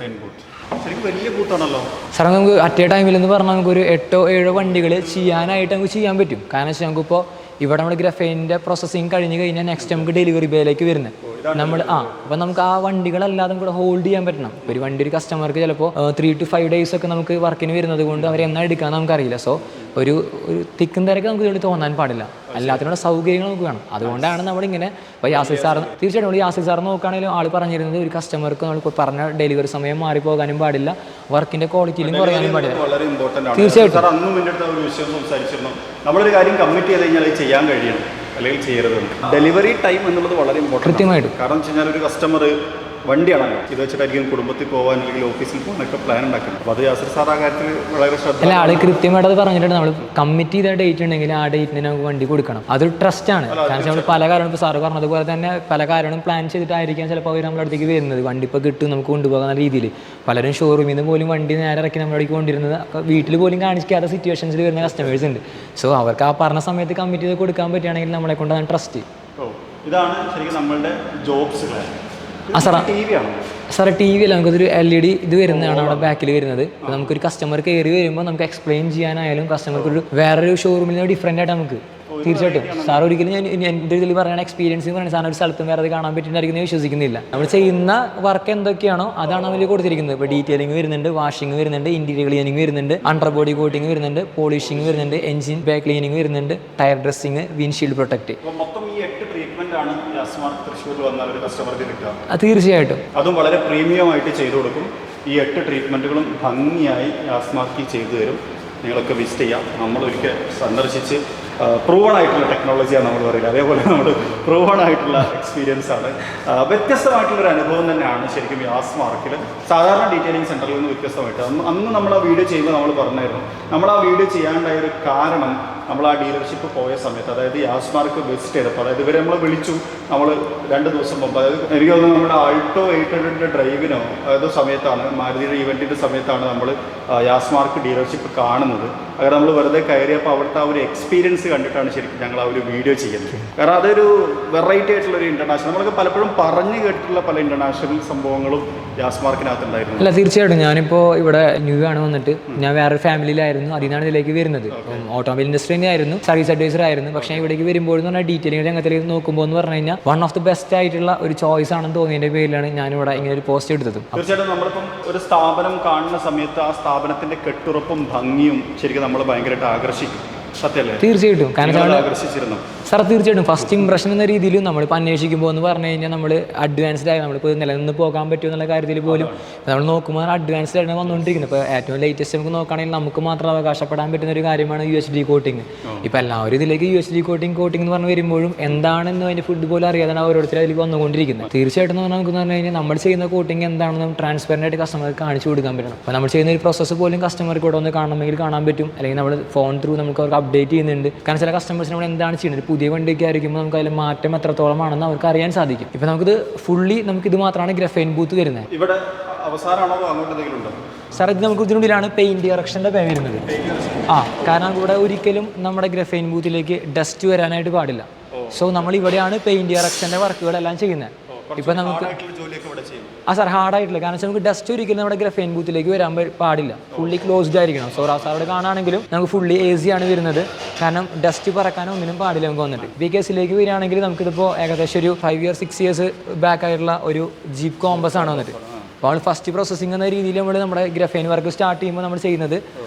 വലിയ ബൂത്താണല്ലോ സാർ. നമുക്ക് അറ്റ് എ ടൈമിൽ എന്ന് പറഞ്ഞാൽ നമുക്കൊരു 8-7 വണ്ടികൾ ചെയ്യാനായിട്ട് നമുക്ക് ചെയ്യാൻ പറ്റും. കാരണം വെച്ചാൽ നമുക്കിപ്പോൾ ഇവിടെ നമ്മുടെ ഗ്രഫൈനിൻ്റെ പ്രോസസ്സിങ് കഴിഞ്ഞ് കഴിഞ്ഞാൽ നെക്സ്റ്റ് നമുക്ക് ഡെലിവറി ബേയിലേക്ക് വരുന്നത് നമ്മൾ അപ്പോൾ നമുക്ക് ആ വണ്ടികളല്ലാതെ നമുക്ക് ഹോൾഡ് ചെയ്യാൻ പറ്റണം. ഒരു വണ്ടി ഒരു കസ്റ്റമർക്ക് ചിലപ്പോൾ 3 to 5 days ഒക്കെ നമുക്ക് വർക്കിന് വരുന്നത് കൊണ്ട് അവർ എന്നാ എടുക്കാമെന്ന് നമുക്കറിയില്ല. സോ ഒരു തിക്കും തിരക്ക് നമുക്ക് ഇതിൽ തോന്നാൻ പാടില്ല. എല്ലാത്തിനുള്ള സൗകര്യങ്ങൾ നമുക്ക് വേണം. അതുകൊണ്ടാണ് നമ്മളിങ്ങനെ ഇപ്പോൾ യാസിർ സാർ തീർച്ചയായിട്ടും നമ്മൾ യാസിർ സാർ നോക്കുകയാണെങ്കിലും ആൾ പറഞ്ഞിരുന്നത് ഒരു കസ്റ്റമർക്ക് നമ്മൾ പറഞ്ഞ ഡെലിവറി സമയം മാറിപ്പോകാനും പാടില്ല, വർക്കിൻ്റെ ക്വാളിറ്റിയിലും കുറയാനും പാടില്ല. വളരെ ഇമ്പോർട്ടൻ്റ് ആണ്. തീർച്ചയായിട്ടും അന്നും മുന്നേ ഒരു വിഷയം സംസാരിച്ചിരുന്നു. നമ്മളൊരു കാര്യം കമ്മിറ്റ് ചെയ്ത് കഴിഞ്ഞാൽ അത് ചെയ്യാൻ കഴിയണം, അല്ലെങ്കിൽ ചെയ്യരുത്. ഡെലിവറി ടൈം എന്നുള്ളത് വളരെ ഇമ്പോർട്ടൻ്റ് കൃത്യമായിട്ട്. കാരണം വെച്ച് കഴിഞ്ഞാൽ ഒരു കസ്റ്റമർ വണ്ടിയാണല്ലോ ഇത് വെച്ചിട്ടായിരിക്കും കുടുംബത്തിൽ പോകാൻ അല്ലെങ്കിൽ ഓഫീസിൽ പോകാനൊക്കെ പ്ലാൻ ഉണ്ടാക്കുന്നത്. അപ്പോൾ അത് യാസിർ സാർ ആ കാര്യത്തിൽ വളരെ ശ്രദ്ധ. അല്ല, ആൾ കൃത്യമായിട്ട് അത് പറഞ്ഞിട്ടുണ്ട്. നമ്മൾ കമ്മിറ്റ് ചെയ്ത ഡേറ്റ് ഉണ്ടെങ്കിൽ ആ ഡേറ്റിന് നമുക്ക് വണ്ടി കൊടുക്കണം. അതൊരു ട്രസ്റ്റാണ്. കാരണം നമ്മൾ പല കാര്യങ്ങളും ഇപ്പോൾ സാറ് പറഞ്ഞതുപോലെ തന്നെ പല കാര്യങ്ങളും പ്ലാൻ ചെയ്തിട്ടായിരിക്കാം ചിലപ്പോൾ അവർ നമ്മുടെ അടുത്തേക്ക് വരുന്നത്. വണ്ടി ഇപ്പോൾ കിട്ടും നമുക്ക് കൊണ്ടുപോകുന്ന രീതിയിൽ. പലരും ഷോറൂമിൽ നിന്ന് പോലും വണ്ടി നേരെ ഇറക്കി നമ്മുടെ അടുത്തേക്ക് കൊണ്ടിരുന്നത് വീട്ടിൽ പോലും കാണിക്കാത്ത സിറ്റുവേഷൻസിൽ വരുന്ന കസ്റ്റമേഴ്സ് ഉണ്ട്. സോ അവർക്ക് ആ പറഞ്ഞ സമയത്ത് കമ്മിറ്റ് ചെയ്ത് കൊടുക്കാൻ പറ്റുകയാണെങ്കിൽ നമ്മളെ കൊണ്ടാണ് ട്രസ്റ്റ്. ഇതാണ് ശരിക്കും നമ്മളുടെ ജോബ്സ്. സാർ, ടി വി ആണ് സാറേ ടി വി അല്ല, നമുക്കൊരു LED ഇത് വരുന്നതാണ് അവിടെ ബാക്കിൽ വരുന്നത്. നമുക്കൊരു കസ്റ്റമർ കയറി വരുമ്പോൾ നമുക്ക് എക്സ്പ്ലെയിൻ ചെയ്യാനായാലും കസ്റ്റമർക്ക് ഒരു വേറൊരു ഷോറൂമിൽ നിന്ന് ഡിഫറെൻ്റ് ആയിട്ട് നമുക്ക് തീർച്ചയായിട്ടും സാർ ഒരിക്കലും ഞാൻ എൻ്റെ ഇതിൽ പറയുന്ന എക്സ്പീരിയൻസ് പറയുന്നത് സാറിന് ഒരു സ്ഥലത്തും വേറെ കാണാൻ പറ്റുന്നതായിരിക്കും ഞാൻ വിശ്വസിക്കുന്നില്ല. നമ്മൾ ചെയ്യുന്ന വർക്ക് എന്തൊക്കെയാണോ അതാണ് അവർ കൊടുത്തിരിക്കുന്നത്. ഇപ്പോൾ ഡീറ്റെയിലിംഗ് വരുന്നുണ്ട്, വാഷിംഗ് വരുന്നുണ്ട്, ഇന്റീരിയർ ക്ലീനിങ് വരുന്നുണ്ട്, അണ്ടർ ബോഡി കോട്ടിംഗ് വരുന്നുണ്ട്, പോളിഷിംഗ് വരുന്നുണ്ട്, എഞ്ചിൻ ബാക്ക് ക്ലീനിങ് വരുന്നുണ്ട്, ടയർ ഡ്രസ്സിങ്, വിൻഷീൽഡ് പ്രൊട്ടക്റ്റ്. മൊത്തം ഈ 8 ട്രീറ്റ്മെന്റ് ആണ് യാസ്മാർക്ക് തൃശ്ശൂരിൽ വന്നാൽ ഒരു കസ്റ്റമർക്ക് കിട്ടുക. തീർച്ചയായിട്ടും അതും വളരെ പ്രീമിയം ആയിട്ട് ചെയ്തു കൊടുക്കും. ഈ 8 ട്രീറ്റ്മെന്റുകളും ഭംഗിയായി യാസ്മാർക്ക് ചെയ്തു തരും. നിങ്ങളൊക്കെ വിസിറ്റ് ചെയ്യാം. നമ്മളൊരിക്കൽ സന്ദർശിച്ച് പ്രൂവൺ ആയിട്ടുള്ള ടെക്നോളജിയാണ് നമ്മൾ പറയുന്നത്. അതേപോലെ നമ്മൾ പ്രൂവൺ ആയിട്ടുള്ള എക്സ്പീരിയൻസ് ആണ്. വ്യത്യസ്തമായിട്ടുള്ളൊരു അനുഭവം തന്നെയാണ് ശരിക്കും യാസ്മാർക്കിൽ സാധാരണ ഡീറ്റെയിലിംഗ് സെൻറ്ററിൽ നിന്ന് വ്യത്യസ്തമായിട്ട്. അന്ന് നമ്മൾ ആ വീഡിയോ ചെയ്യുമ്പോൾ നമ്മൾ പറഞ്ഞായിരുന്നു, നമ്മൾ ആ വീഡിയോ ചെയ്യാണ്ടായ ഒരു കാരണം നമ്മൾ ആ ഡീലർഷിപ്പ് പോയ സമയത്ത്, അതായത് യാസ്മാർക്ക് വിസിറ്റ് ചെയ്തപ്പോൾ, അതായത് ഇവരെ നമ്മൾ വിളിച്ചു, നമ്മൾ 2 ദിവസം മുമ്പ്, അതായത് എനിക്ക് തോന്നുന്നു നമ്മുടെ ആൾട്ടോ 800 ഡ്രൈവിനോ അതോ സമയത്താണ്, മാരുതിയുടെ ഈവൻറ്റിൻ്റെ സമയത്താണ് നമ്മൾ യാസ്മാർക്ക് ഡീലർഷിപ്പ് കാണുന്നത്. കാരണം നമ്മൾ വെറുതെ കയറിയപ്പോൾ അവിടുത്തെ ആ ഒരു എക്സ്പീരിയൻസ് കണ്ടിട്ടാണ് ശരിക്കും ഞങ്ങൾ ആ ഒരു വീഡിയോ ചെയ്യുന്നത്. കാരണം അതൊരു വെറൈറ്റി ആയിട്ടുള്ളൊരു ഇൻ്റർനാഷണൽ, നമ്മളൊക്കെ പലപ്പോഴും പറഞ്ഞു കേട്ടിട്ടുള്ള പല ഇൻ്റർനാഷണൽ സംഭവങ്ങളും യാസ്മാർക്കിനകത്ത് ഉണ്ടായിരുന്നു. അല്ല തീർച്ചയായിട്ടും ഞാനിപ്പോൾ ഇവിടെ ന്യൂ ആണ് വന്നിട്ട് ഞാൻ വേറൊരു ഫാമിലിയിലായിരുന്നു, അതിനാണ് ഇതിലേക്ക് വരുന്നത്. ഓട്ടോമൊബൈൽ ഇൻഡസ്ട്രി ആയിരുന്നു, സർവീസ് അഡ്വൈസർ ആയിരുന്നു. പക്ഷേ ഇവിടേക്ക് വരുമ്പോൾ എന്ന് പറഞ്ഞാൽ ഡീറ്റെയിലിംഗ് രംഗത്തിലേക്ക് നോക്കുമ്പോൾ എന്ന് പറഞ്ഞു കഴിഞ്ഞാൽ വൺ ഓഫ് ദി ബെസ്റ്റ് ആയിട്ടുള്ള ഒരു ചോയ്സ് ആണെന്ന് തോന്നിയതിൻ്റെ പേരിലാണ് ഞാനിവിടെ ഇങ്ങനെ ഒരു പോസ്റ്റ് എടുത്തത്. തീർച്ചയായിട്ടും നമ്മളിപ്പം ഒരു സ്ഥാപനം കാണുന്ന സമയത്ത് ആ സ്ഥാപനത്തിന്റെ കെട്ടുറപ്പും ഭംഗിയും ശരിക്കും നമ്മൾ ഭയങ്കരമായിട്ട് ആകർഷിക്കും. സത്യമല്ലേ? തീർച്ചയായിട്ടും. കാരണം ആകർഷിച്ചിരുന്നു സാർ തീർച്ചയായിട്ടും ഫസ്റ്റ് ഇംപ്രഷൻ എന്ന രീതിയിൽ നമ്മളിപ്പോൾ അന്വേഷിക്കുമ്പോൾ എന്ന് പറഞ്ഞു കഴിഞ്ഞാൽ നമ്മൾ അഡ്വാൻസ്ഡ് ആയി നമ്മളിപ്പോൾ നിലനിന്ന് പോകാൻ പറ്റുമോ എന്നുള്ള കാര്യത്തിൽ പോലും നമ്മൾ നോക്കുമ്പോൾ അഡ്വാൻസ്ഡ് ആയിട്ട് വന്നുകൊണ്ടിരിക്കുന്നത്. ഇപ്പോൾ ഏറ്റവും ലേറ്റസ്റ്റ് നമുക്ക് നോക്കുകയാണെങ്കിൽ നമുക്ക് മാത്രം അവകാശപ്പെടാൻ പറ്റുന്ന ഒരു കാര്യമാണ് UHD കോട്ടിങ്. ഇപ്പോൾ എല്ലാവരും ഇതിലേക്ക് UHD കോട്ടിംഗ് എന്ന് പറഞ്ഞ് വരുമ്പോഴും എന്താണെന്ന് അതിൻ്റെ ഫുഡ് പോലും അറിയാതാണ് ഓരോരുത്തരും അതിലേക്ക് വന്നുകൊണ്ടിരിക്കുന്നത്. തീർച്ചയായിട്ടും നമുക്ക് പറഞ്ഞു കഴിഞ്ഞാൽ നമ്മൾ ചെയ്യുന്ന കോട്ടിങ് എന്താണെന്ന് ട്രാൻസ്പെറൻ്റ് ആയിട്ട് കസ്റ്റമർക്ക് കാണിച്ചു കൊടുക്കാൻ പറ്റണം. അപ്പോൾ നമ്മൾ ചെയ്യുന്ന ഒരു പ്രോസസ്സ് പോലും കസ്റ്റമർക്ക് ഇവിടെ ഒന്ന് കാണണമെങ്കിൽ കാണാൻ പറ്റും. അല്ലെങ്കിൽ നമ്മൾ ഫോൺ ത്രൂ നമുക്ക് അവർക്ക് അപ്ഡേറ്റ് ചെയ്യുന്നുണ്ട്. കാരണം ചില കസ്റ്റമേഴ്സിന് നമ്മൾ എന്താണ് ചെയ്യുന്നത്, പുതിയ വണ്ടിയൊക്കെ ആയിരിക്കുമ്പോൾ നമുക്ക് അതിൽ മാറ്റം എത്രത്തോളമാണെന്ന് അവർക്ക് അറിയാൻ സാധിക്കും. ഇപ്പോൾ നമുക്കിത് ഫുള്ളി നമുക്കിത് മാത്രമാണ് ഗ്രഫൈൻ ബൂത്ത് വരുന്നത്. ഇവിടെ അവസാനമാണോ അങ്ങോട്ട് എന്തെങ്കിലും ഉണ്ടോ സാർ? ഇത് നമുക്ക് ഇതിനുള്ളിലാണ് പെയിൻറ്റ് ഇറക്ഷൻ്റെ പേ വരുന്നത്. കാരണം ഇവിടെ ഒരിക്കലും നമ്മുടെ ഗ്രഫൈൻ ബൂത്തിലേക്ക് ഡസ്റ്റ് വരാനായിട്ട് പാടില്ല. സോ നമ്മൾ ഇവിടെയാണ് പെയിൻറ്റ് ഇറക്ഷൻ്റെ വർക്കുകളെല്ലാം ചെയ്യുന്നത്. ഇപ്പം നമുക്ക് സാർ ഹാർഡായിട്ടില്ല, കാരണം വെച്ചാൽ നമുക്ക് ഡസ്റ്റ് ഒരിക്കലും നമ്മുടെ ഗ്രഫൈൻ ബൂത്തിലേക്ക് വരാൻ പാടില്ല. ഫുള്ളി ക്ലോസ്ഡ് ആയിരിക്കണം. സോ അവിടെ കാണുകയാണെങ്കിലും നമുക്ക് ഫുള്ളി AC ആണ് വരുന്നത്. കാരണം ഡസ്റ്റ് പറക്കാനോ ഒന്നിനും പാടില്ല നമുക്ക് വന്നിട്ട്. ഈ കേസിലേക്ക് വരികയാണെങ്കിൽ നമുക്കിതിപ്പോൾ ഏകദേശം ഒരു 5 years 6 years ബാക്ക് ആയിട്ടുള്ള ഒരു ജീപ്പ് കോമ്പസ് ആണ് വന്നിട്ട്. അപ്പോൾ ഫസ്റ്റ് പ്രോസസ്സിംഗ് എന്ന രീതിയിൽ നമ്മുടെ ഗ്രഫൈൻ വർക്ക് സ്റ്റാർട്ട് ചെയ്യുമ്പോൾ നമ്മൾ ചെയ്യുന്നത്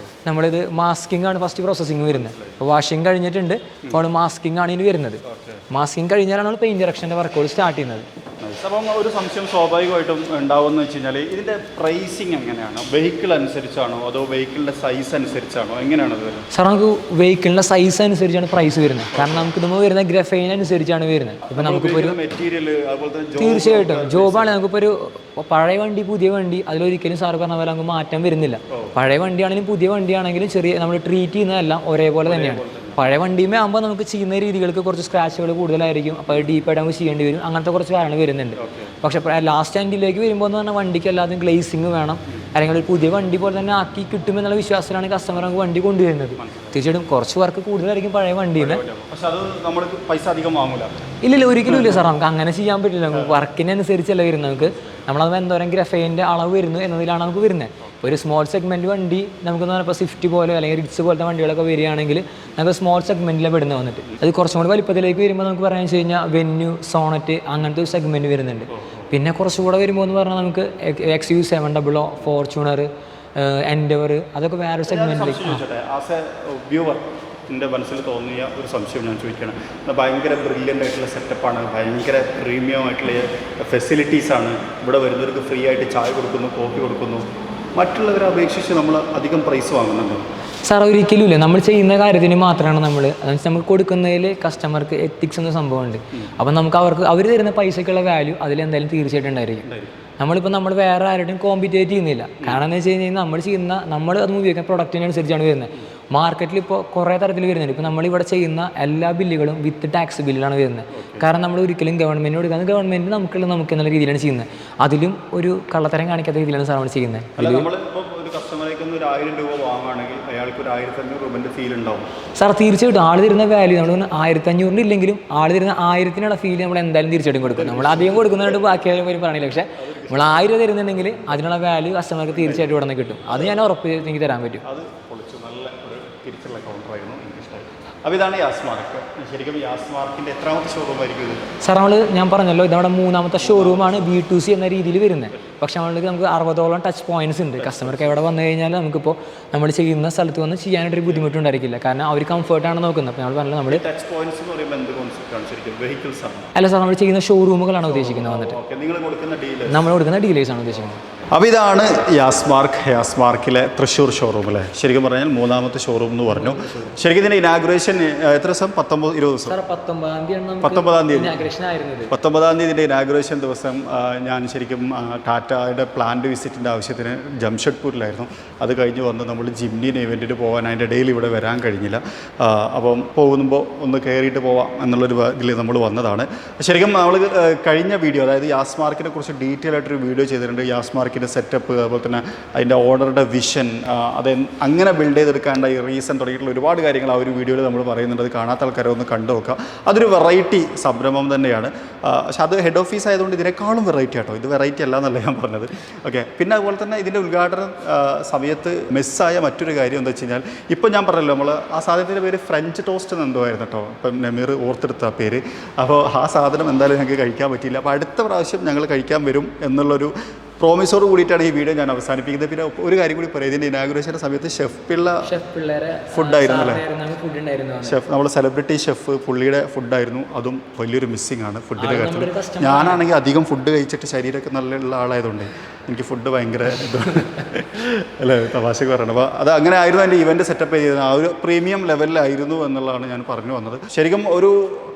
നമ്മളിത് മാസ്കിംഗ് ആണ് ഫസ്റ്റ് പ്രോസസ്സിംഗ് വരുന്നത്. അപ്പോൾ വാഷിംഗ് കഴിഞ്ഞിട്ടുണ്ട്, അപ്പോൾ മാസ്കിംഗ് ആണ് ഇനി വരുന്നത്. മാസ്കിംഗ് കഴിഞ്ഞാലാണ് നമ്മൾ പെയിൻറ്റ് ഇറക്ഷൻ്റെ വർക്കുകൾ സ്റ്റാർട്ട് ചെയ്യുന്നത്. അപ്പം ഒരു സംശയം സ്വാഭാവികമായിട്ടും ഉണ്ടാവുമെന്ന് വെച്ച് കഴിഞ്ഞാൽ ഇതിൻ്റെ പ്രൈസിങ് എങ്ങനെയാണ്? വെഹിക്കിൾ അനുസരിച്ചാണോ അതോ വെഹിക്കിളിൻ്റെ സൈസ് അനുസരിച്ചാണോ, എങ്ങനെയാണ് അത് വരുന്നത്? സാർ നമുക്ക് വെഹിക്കിളിൻ്റെ സൈസ് അനുസരിച്ചാണ് പ്രൈസ് വരുന്നത്. കാരണം നമുക്ക് നമ്മൾ വരുന്ന ഗ്രഫൈൻ അനുസരിച്ചാണ് വരുന്നത്. ഇപ്പം നമുക്കിപ്പോൾ ഒരു മെറ്റീരിയൽ അതുപോലെ തന്നെ തീർച്ചയായിട്ടും ജോബാണ്. നമുക്കിപ്പോൾ ഒരു പഴയ വണ്ടി പുതിയ വണ്ടി അതിലൊരിക്കലും സാറ് പറഞ്ഞ പോലെ നമുക്ക് മാറ്റം വരുന്നില്ല. പഴയ വണ്ടിയാണെങ്കിലും പുതിയ വണ്ടിയാണെങ്കിലും ചെറിയ നമ്മൾ ട്രീറ്റ് ചെയ്യുന്നതെല്ലാം ഒരേപോലെ തന്നെയാണ്. പഴയ വണ്ടിയുമേ ആകുമ്പോൾ നമുക്ക് ചെയ്യുന്ന രീതികൾക്ക് കുറച്ച് സ്ക്രാച്ചുകൾ കൂടുതലായിരിക്കും. അപ്പോൾ അത് ഡീപ്പായിട്ട് നമുക്ക് ചെയ്യേണ്ടി വരും. അങ്ങനത്തെ കുറച്ച് കാര്യങ്ങൾ വരുന്നുണ്ട്. പക്ഷേ ലാസ്റ്റ് എൻഡിലേക്ക് വരുമ്പോൾ എന്ന് പറഞ്ഞാൽ വണ്ടിക്ക് എല്ലാതും ഗ്ലേസിങ് വേണം, അല്ലെങ്കിൽ ഒരു പുതിയ വണ്ടി പോലെ തന്നെ ആക്കി കിട്ടുമെന്നുള്ള വിശ്വാസത്തിലാണ് കസ്റ്റമർ നമുക്ക് വണ്ടി കൊണ്ടുവരുന്നത്. തീർച്ചയായിട്ടും കുറച്ച് വർക്ക് കൂടുതലായിരിക്കും പഴയ വണ്ടിയിൽ. ഇല്ലില്ല, ഒരിക്കലും ഇല്ല സാർ. നമുക്ക് അങ്ങനെ ചെയ്യാൻ പറ്റില്ല. നമുക്ക് വർക്കിനനുസരിച്ചല്ല വരുന്നത്. നമ്മളത് എന്തോരം ഗ്രഫൈൻ്റെ അളവ് വരുന്നു എന്നതിലാണ് നമുക്ക് വരുന്നത്. ഒരു സ്മോൾ സെഗ്മെൻറ്റ് വണ്ടി നമുക്കെന്ന് പറഞ്ഞാൽ ഇപ്പോൾ സ്വിഫ്റ്റ് പോലെ അല്ലെങ്കിൽ റിറ്റ്സ് പോലത്തെ വണ്ടികളൊക്കെ വരികയാണെങ്കിൽ നമുക്ക് സ്മോൾ സെഗ്മെൻറ്റിലാണ് പെടുന്നത് വന്നിട്ട്. അത് കുറച്ചും കൂടി വലിപ്പത്തിലേക്ക് വരുമ്പോൾ നമുക്ക് പറയാൻ വെച്ച് കഴിഞ്ഞാൽ വെന്യൂ, സോണറ്റ് അങ്ങനത്തെ ഒരു സെഗ്മെൻറ്റ് വരുന്നുണ്ട്. പിന്നെ കുറച്ചുകൂടെ വരുമ്പോൾ എന്ന് പറഞ്ഞാൽ നമുക്ക് XU700, ഫോർച്യൂണർ, എൻഡവർ, അതൊക്കെ വേറെ സെഗ്മെൻറ്റിലേക്ക്. എൻ്റെ മനസ്സിൽ തോന്നിയ ഒരു സംശയം ഞാൻ ചോദിക്കുകയാണ്. ഭയങ്കര ബ്രില്യൻ്റ് ആയിട്ടുള്ള സെറ്റപ്പാണ്, ഭയങ്കര പ്രീമിയം ആയിട്ടുള്ള ഫെസിലിറ്റീസാണ്. ഇവിടെ വരുന്നവർക്ക് ഫ്രീ ആയിട്ട് ചായ കൊടുക്കുന്നു, കോഫി കൊടുക്കുന്നു. മറ്റുള്ളവരെ അപേക്ഷിച്ച് നമ്മൾ അധികം പ്രൈസ് വാങ്ങുന്നുണ്ടോ? സാർ ഒരിക്കലും ഇല്ല. നമ്മൾ ചെയ്യുന്ന കാര്യത്തിന് മാത്രമാണ് നമ്മൾ നമുക്ക് കൊടുക്കുന്നതിൽ കസ്റ്റമർക്ക് എത്തിക്സ് എന്ന സംഭവമുണ്ട്. അപ്പം നമുക്ക് അവർ തരുന്ന പൈസക്കുള്ള വാല്യൂ അതിലെന്തായാലും തീർച്ചയായിട്ടും ഉണ്ടായിരിക്കും. നമ്മൾ വേറെ ആരുടെയും കോമ്പറ്റേറ്റ് ചെയ്യുന്നില്ല. കാരണം എന്ന് വെച്ച് കഴിഞ്ഞാൽ നമ്മൾ അത് ഉപയോഗിക്കുന്ന പ്രൊഡക്റ്റിനനുസരിച്ചാണ് വരുന്നത്. മാർക്കറ്റിൽ ഇപ്പോൾ കുറേ തരത്തിൽ വരുന്നുണ്ട്. ഇപ്പോൾ നമ്മളിവിടെ ചെയ്യുന്ന എല്ലാ ബില്ലുകളും വിത്ത് ടാക്സ് ബില്ലിലാണ് വരുന്നത്. കാരണം നമ്മൾ ഒരിക്കലും ഗവൺമെൻറ്റിന് കൊടുക്കാതെ ഗവൺമെൻറ് നമുക്ക് എന്നുള്ള രീതിയിലാണ് ചെയ്യുന്നത്. അതിലും ഒരു കള്ളത്തരം കാണിക്കാത്ത രീതിയിലാണ് സാർ നമ്മൾ ചെയ്യുന്നത്. ഒരു 1000 രൂപ വാങ്ങുകയാണെങ്കിൽ അയാൾക്ക് ഒരു 1500 രൂപൻ്റെ ഫീൽ ഉണ്ടാവും. സാർ തീർച്ചയായിട്ടും ആൾ തരുന്ന വാല്യൂ നമ്മൾ 1500 ഇല്ലെങ്കിലും ആൾ തരുന്ന 1000-നുള്ള ഫീൽ നമ്മൾ എന്തായാലും തീർച്ചയായിട്ടും കൊടുക്കും. നമ്മൾ അധികം കൊടുക്കുന്നതായിട്ട് ബാക്കി ആരും പറയണില്ല. പക്ഷേ നമ്മൾ 1000 രൂപ തരുന്നുണ്ടെങ്കിൽ അതിനുള്ള വാല്യൂ കസ്റ്റമർക്ക് തീർച്ചയായിട്ടും ഇവിടെ നിന്ന് കിട്ടും. അത് ഞാൻ ഉറപ്പ് എനിക്ക് തരാൻ പറ്റും. അത് പൊളിച്ചു, നല്ല ഒരു തിരിച്ചുള്ള കൗണ്ടറായിരുന്നു, എനിക്കിഷ്ടമായി. അപ്പോൾ ഇതാണ് യാസ്മാർക്ക്. ശരിക്കും യാസ്മാർക്കിൻ്റെ എത്രാമത്തെ ഷോറൂം ആയിരിക്കും ഇത്? സാർ ഞാൻ പറഞ്ഞല്ലോ, ഇതവിടെ 3ാമത്തെ ഷോറൂമാണ് B2C എന്ന രീതിയിൽ വരുന്നത്. പക്ഷേ നമുക്ക് 60ഓളം ടച്ച് പോയിന്റ്സ് ഉണ്ട്. കസ്റ്റമർക്ക് എവിടെ വന്നു കഴിഞ്ഞാൽ നമുക്കിപ്പോൾ നമ്മൾ ചെയ്യുന്ന സ്ഥലത്ത് വന്ന് ചെയ്യാനായിട്ടൊരു ബുദ്ധിമുട്ടുണ്ടായിരിക്കില്ല. കാരണം അവർ കംഫർട്ടാണ് നോക്കുന്നത്. അപ്പോൾ നമ്മൾ പറഞ്ഞാൽ നമ്മൾ ടച്ച് പോയിന്റ്സ് എന്ന് പറയുമ്പോൾ എന്ത് കോൺസെപ്റ്റാണ് ശരിക്കും? വെഹിക്കിൾസ് ആണ്? അല്ല സാർ, നമ്മൾ ചെയ്യുന്ന ഷോറൂമുകളാണ് ഉദ്ദേശിക്കുന്നത്. വന്നിട്ട് നമ്മൾ കൊടുക്കുന്ന ഡീലേഴ്സാണ് ഉദ്ദേശിക്കുന്നത്. അപ്പോൾ ഇതാണ് യാസ്മാർക്ക്. യാസ്മാർക്കിലെ തൃശ്ശൂർ ഷോറൂം അല്ലേ? ശരിക്കും പറഞ്ഞാൽ 3ാമത്തെ ഷോറൂം എന്ന് പറഞ്ഞു. ശരിക്കും ഇതിൻ്റെ ഇനാഗുറേഷൻ എത്ര ദിവസം? 19-20 ദിവസം. 19-ാം തീയതി ഇതിൻ്റെ ഇനാഗുറേഷൻ ദിവസം ഞാൻ ശരിക്കും ടാറ്റയുടെ പ്ലാന്റ് വിസിറ്റിൻ്റെ ആവശ്യത്തിന് ജംഷഡ്പൂരിലായിരുന്നു. അത് കഴിഞ്ഞ് വന്ന് നമ്മൾ ജിംനിയുടെ ഇവൻറ്റിന് പോകാൻ അതിൻ്റെ ഇടയിൽ ഇവിടെ വരാൻ കഴിഞ്ഞില്ല. അപ്പം പോകുമ്പോൾ ഒന്ന് കയറിയിട്ട് പോവാം എന്നുള്ളൊരു ഇതിൽ നമ്മൾ വന്നതാണ്. ശരിക്കും നമ്മൾ കഴിഞ്ഞ വീഡിയോ, അതായത് യാസ്മാർക്കിനെ കുറിച്ച് ഡീറ്റെയിൽ ആയിട്ടൊരു വീഡിയോ ചെയ്തിട്ടുണ്ട്. യാസ്മാർക്കിൻ്റെ സെറ്റപ്പ്, അതുപോലെ തന്നെ അതിൻ്റെ ഓർഡറുടെ വിഷൻ, അത് അങ്ങനെ ബിൽഡ് ചെയ്തെടുക്കാനുള്ള ഈ റീസൺ തുടങ്ങിയിട്ടുള്ള ഒരുപാട് കാര്യങ്ങൾ ആ ഒരു വീഡിയോയിൽ നമ്മൾ പറയുന്നുണ്ട്. അത് കാണാത്ത ആൾക്കാരെ ഒന്ന് കണ്ടു നോക്കുക. അതൊരു വെറൈറ്റി സംരംഭം തന്നെയാണ്. പക്ഷെ അത് ഹെഡ് ഓഫീസ് ആയതുകൊണ്ട് ഇതിനേക്കാളും വെറൈറ്റി ആട്ടോ. ഇത് വെറൈറ്റി അല്ല എന്നല്ല ഞാൻ പറഞ്ഞത്. ഓക്കെ. പിന്നെ അതുപോലെ തന്നെ ഇതിൻ്റെ ഉദ്ഘാടന സമയത്ത് മിസ്സായ മറ്റൊരു കാര്യം എന്താ വെച്ച് കഴിഞ്ഞാൽ, ഇപ്പോൾ ഞാൻ പറഞ്ഞല്ലോ, നമ്മൾ ആ സാധനത്തിൻ്റെ പേര് ഫ്രഞ്ച് ടോസ്റ്റ് എന്ന് എന്തോ ആയിരുന്നു കേട്ടോ. ഇപ്പം നമീർ ഓർത്തെടുത്ത ആ പേര്. അപ്പോൾ ആ സാധനം എന്തായാലും ഞങ്ങൾക്ക് കഴിക്കാൻ പറ്റിയില്ല. അപ്പോൾ അടുത്ത പ്രാവശ്യം ഞങ്ങൾ കഴിക്കാൻ വരും എന്നുള്ളൊരു പ്രോമിസോട് കൂടിയിട്ടാണ് ഈ വീഡിയോ ഞാൻ അവസാനിപ്പിക്കുന്നത്. പിന്നെ ഒരു കാര്യം കൂടി പറയാം, ഇതിൻ്റെ ഇനാഗുറേഷൻ്റെ സമയത്ത് ഷെഫ് പിള്ളേരെ ഫുഡായിരുന്നു അല്ലേ? ഷെഫ്, നമ്മുടെ സെലിബ്രിറ്റി ഷെഫ് പുള്ളിയുടെ ഫുഡായിരുന്നു. അതും വലിയൊരു മിസ്സിംഗ് ആണ് ഫുഡിൻ്റെ കാര്യത്തിൽ. ഞാനാണെങ്കിൽ അധികം ഫുഡ് കഴിച്ചിട്ട് ശരീരമൊക്കെ നല്ല ആളായതുകൊണ്ട് എനിക്ക് ഫുഡ് ഭയങ്കര അല്ലേ, തമാശക്ക് പറയണം. അപ്പോൾ അത് അങ്ങനെ ആയിരുന്നു എൻ്റെ ഇവൻറ്റ് സെറ്റപ്പ് ചെയ്തത്. ആ ഒരു പ്രീമിയം ലെവലിലായിരുന്നു എന്നുള്ളതാണ് ഞാൻ പറഞ്ഞു വന്നത്. ശരിക്കും ഒരു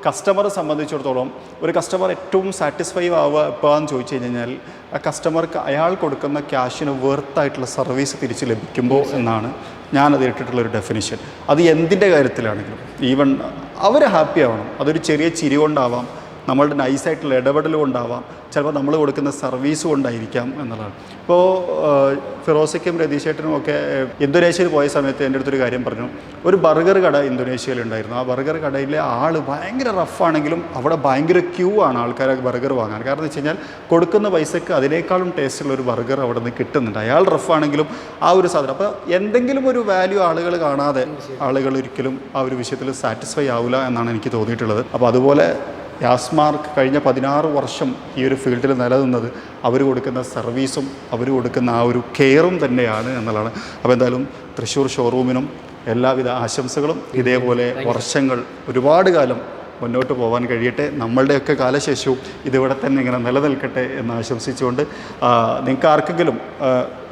കസ്റ്റമറെ സംബന്ധിച്ചിടത്തോളം ഒരു കസ്റ്റമർ ഏറ്റവും സാറ്റിസ്ഫൈ ആവുക എപ്പോഴാന്ന് ചോദിച്ചു കഴിഞ്ഞാൽ, ആ കസ്റ്റമർക്ക് അയാൾ കൊടുക്കുന്ന ക്യാഷിന് വെർത്തായിട്ടുള്ള സർവീസ് തിരിച്ച് ലഭിക്കുമ്പോൾ എന്നാണ് ഞാനത് ഇട്ടിട്ടുള്ളൊരു ഡെഫിനിഷൻ. അത് എന്തിൻ്റെ കാര്യത്തിലാണെങ്കിലും ഈവൻ അവർ ഹാപ്പി ആവണം. അതൊരു ചെറിയ ചിരി കൊണ്ടാവാം, നമ്മളുടെ നൈസായിട്ടുള്ള ഇടപെടൽ കൊണ്ടാവാം, ചിലപ്പോൾ നമ്മൾ കൊടുക്കുന്ന സർവീസ് കൊണ്ടായിരിക്കാം എന്നുള്ളതാണ്. ഇപ്പോൾ ഫിറോസയ്ക്കും രതീഷേട്ടനും ഒക്കെ ഇന്തോനേഷ്യയിൽ പോയ സമയത്ത് എൻ്റെ അടുത്തൊരു കാര്യം പറഞ്ഞു. ഒരു ബർഗർ കട ഇന്തോനേഷ്യയിലുണ്ടായിരുന്നു. ആ ബർഗർ കടയിലെ ആൾ ഭയങ്കര റഫാണെങ്കിലും അവിടെ ഭയങ്കര ക്യൂ ആണ് ആൾക്കാരെ ബർഗർ വാങ്ങാൻ. കാരണം എന്ന് വെച്ച് കഴിഞ്ഞാൽ കൊടുക്കുന്ന പൈസക്ക് അതിനേക്കാളും ടേസ്റ്റുള്ള ഒരു ബർഗർ അവിടെ നിന്ന് കിട്ടുന്നുണ്ട്. അയാൾ റഫാണെങ്കിലും ആ ഒരു സാധനം. അപ്പോൾ എന്തെങ്കിലും ഒരു വാല്യൂ ആളുകൾ കാണാതെ ആളുകൾ ഒരിക്കലും ആ ഒരു വിഷയത്തിൽ സാറ്റിസ്ഫൈ ആവില്ല എന്നാണ് എനിക്ക് തോന്നിയിട്ടുള്ളത്. അപ്പോൾ അതുപോലെ യാസ്മാർക്ക് കഴിഞ്ഞ 16 വർഷം ഈ ഒരു ഫീൽഡിൽ നിലനിന്നത് അവർ കൊടുക്കുന്ന സർവീസും അവർ കൊടുക്കുന്ന ആ ഒരു കെയറും തന്നെയാണ് എന്നുള്ളതാണ്. അപ്പോൾ എന്തായാലും തൃശ്ശൂർ ഷോറൂമിനും എല്ലാവിധ ആശംസകളും. ഇതേപോലെ വർഷങ്ങൾ ഒരുപാട് കാലം മുന്നോട്ട് പോകാൻ കഴിയട്ടെ. നമ്മളുടെയൊക്കെ കാലശേഷവും ഇതിവിടെ തന്നെ ഇങ്ങനെ നിലനിൽക്കട്ടെ എന്ന് ആശംസിച്ചുകൊണ്ട്, നിങ്ങൾക്ക് ആർക്കെങ്കിലും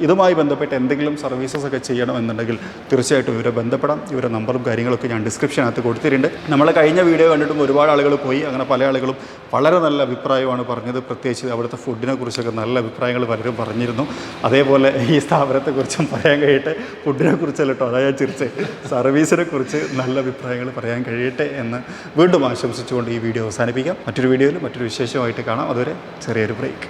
ഇതുമായി ബന്ധപ്പെട്ട് എന്തെങ്കിലും സർവീസസ് ഒക്കെ ചെയ്യണമെന്നുണ്ടെങ്കിൽ തീർച്ചയായിട്ടും ഇവരെ ബന്ധപ്പെടാം. ഇവരുടെ നമ്പറും കാര്യങ്ങളൊക്കെ ഞാൻ ഡിസ്ക്രിപ്ഷനകത്ത് കൊടുത്തിട്ടുണ്ട്. നമ്മൾ കഴിഞ്ഞ വീഡിയോ കണ്ടിട്ടും ഒരുപാട് ആളുകൾ പോയി. അങ്ങനെ പല ആളുകളും വളരെ നല്ല അഭിപ്രായമാണ് പറഞ്ഞത്. പ്രത്യേകിച്ച് അവിടുത്തെ ഫുഡിനെ കുറിച്ചൊക്കെ നല്ല അഭിപ്രായങ്ങൾ പലരും പറഞ്ഞിരുന്നു. അതേപോലെ ഈ സ്ഥാപനത്തെക്കുറിച്ചും പറയാൻ കഴിയട്ടെ. ഫുഡിനെ കുറിച്ചല്ല കേട്ടോ, അതാ ഞാൻ ചിരിച്ചത്. സർവീസിനെ കുറിച്ച് നല്ല അഭിപ്രായങ്ങൾ പറയാൻ കഴിയട്ടെ എന്ന് വീണ്ടും ആശംസിച്ചുകൊണ്ട് ഈ വീഡിയോ അവസാനിപ്പിക്കാം. മറ്റൊരു വീഡിയോയിൽ മറ്റൊരു വിശേഷമായിട്ട് കാണാം. അതുവരെ ചെറിയൊരു ബ്രേക്ക്.